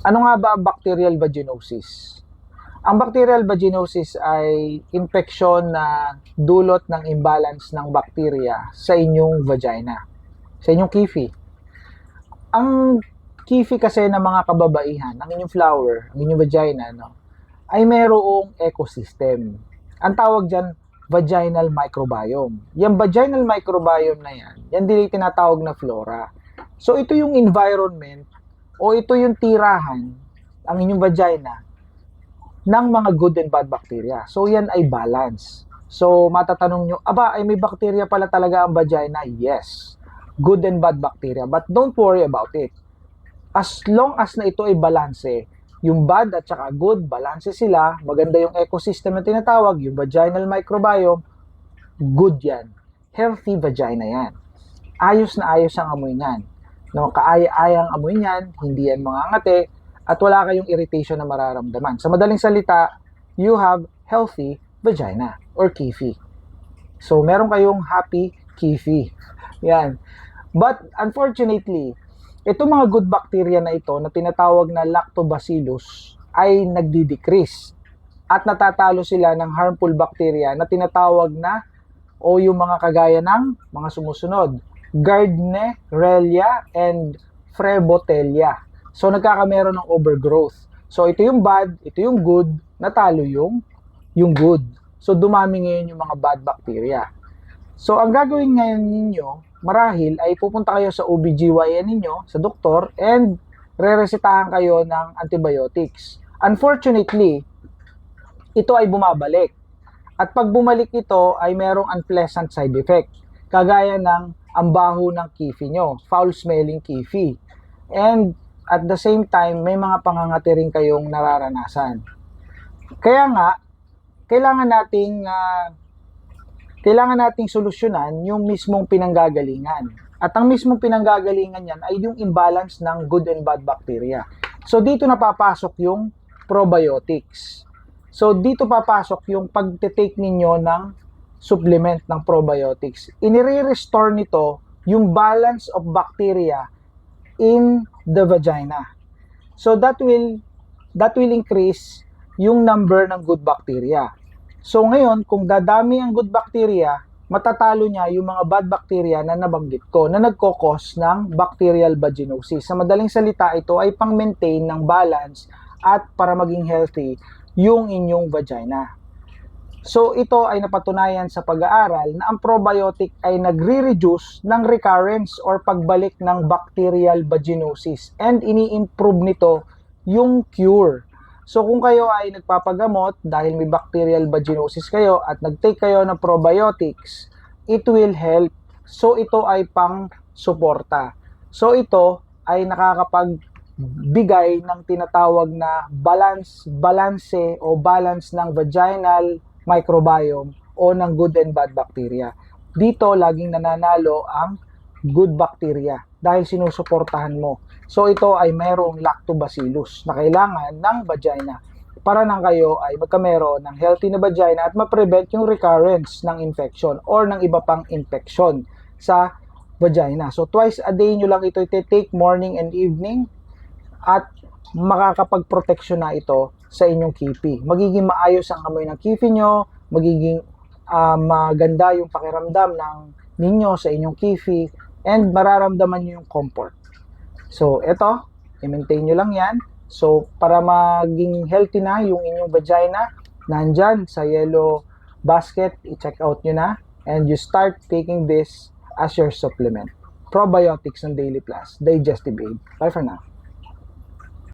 Ano nga ba ang bacterial vaginosis? Ang bacterial vaginosis ay infeksyon na dulot ng imbalance ng bakterya sa inyong vagina, sa inyong kifi. Ang kifi kasi ng mga kababaihan, ang inyong flower, ang inyong vagina, no, ay mayroong ecosystem. Ang tawag dyan, vaginal microbiome. Yung vaginal microbiome na yan din yung tinatawag na flora. So ito yung environment o ito yung tirahan, ang inyong vagina, ng mga good and bad bacteria. So yan ay balance. So matatanong nyo, aba, ay may bacteria pala talaga ang vagina? Yes. Good and bad bacteria. But don't worry about it. As long as na ito ay balanse, yung bad at saka good, balanse sila, maganda yung ecosystem na tinatawag, yung vaginal microbiome, good yan. Healthy vagina yan. Ayos na ayos ang amoy niyan. No, kaaya-ayang amoy niyan, hindi yan mangangati, at wala kayong irritation na mararamdaman. Sa madaling salita, you have healthy vagina or kifi. So, meron kayong happy kifi. Yan. But, unfortunately, itong mga good bacteria na ito na tinatawag na lactobacillus ay nagdi-decrease at natatalo sila ng harmful bacteria na tinatawag na o yung mga kagaya ng mga sumusunod, Gardnerella and Phrebotella. So nagkakameron ng overgrowth. So ito yung bad, ito yung good, natalo yung good. So dumami ngayon yung mga bad bacteria. So ang gagawin ngayon ninyo, marahil ay pupunta kayo sa OBGYN ninyo, sa doktor, and re-resetahan kayo ng antibiotics. Unfortunately, ito ay bumabalik. At pag bumalik ito ay merong unpleasant side effect. Kagaya ng ang baho ng kifi nyo, foul-smelling kifi. And at the same time, may mga pangangati rin kayong nararanasan. Kaya nga, kailangan nating solusyonan yung mismong pinanggagalingan. At ang mismong pinanggagalingan yan ay yung imbalance ng good and bad bacteria. So dito napapasok yung probiotics. So dito papasok yung pagte-take ninyo ng supplement ng probiotics. Inire-restore nito yung balance of bacteria in the vagina. So that will increase yung number ng good bacteria. So ngayon, kung dadami ang good bacteria, matatalo niya yung mga bad bacteria na nabanggit ko, na nagkokos ng bacterial vaginosis. Sa madaling salita, ito ay pang-maintain ng balance at para maging healthy yung inyong vagina. So ito ay napatunayan sa pag-aaral na ang probiotic ay nagre-reduce ng recurrence or pagbalik ng bacterial vaginosis and ini-improve nito yung cure. So kung kayo ay nagpapagamot dahil may bacterial vaginosis kayo at nag-take kayo ng probiotics, it will help. So ito ay pang-suporta. So ito ay nakakapagbigay ng tinatawag na balance ng vaginal microbiome o ng good and bad bacteria. Dito laging nananalo ang good bacteria dahil sinusuportahan mo. So ito ay mayroong lactobacillus na kailangan ng vagina para nang kayo ay magkameron ng healthy na vagina at ma-prevent yung recurrence ng infection or ng iba pang infection sa vagina. So twice a day nyo lang ito i-take, morning and evening, at makakapag-protection na ito sa inyong kifi. Magiging maayos ang amoy ng kifi nyo, magiging maganda yung pakiramdam ng ninyo sa inyong kifi, and mararamdaman nyo yung comfort. So, ito, i-maintain nyo lang yan. So, para maging healthy na yung inyong vagina, nandyan sa yellow basket, i-check out nyo na, and you start taking this as your supplement. Probiotics ng Daily Plus, Digestive Aid. Bye for now.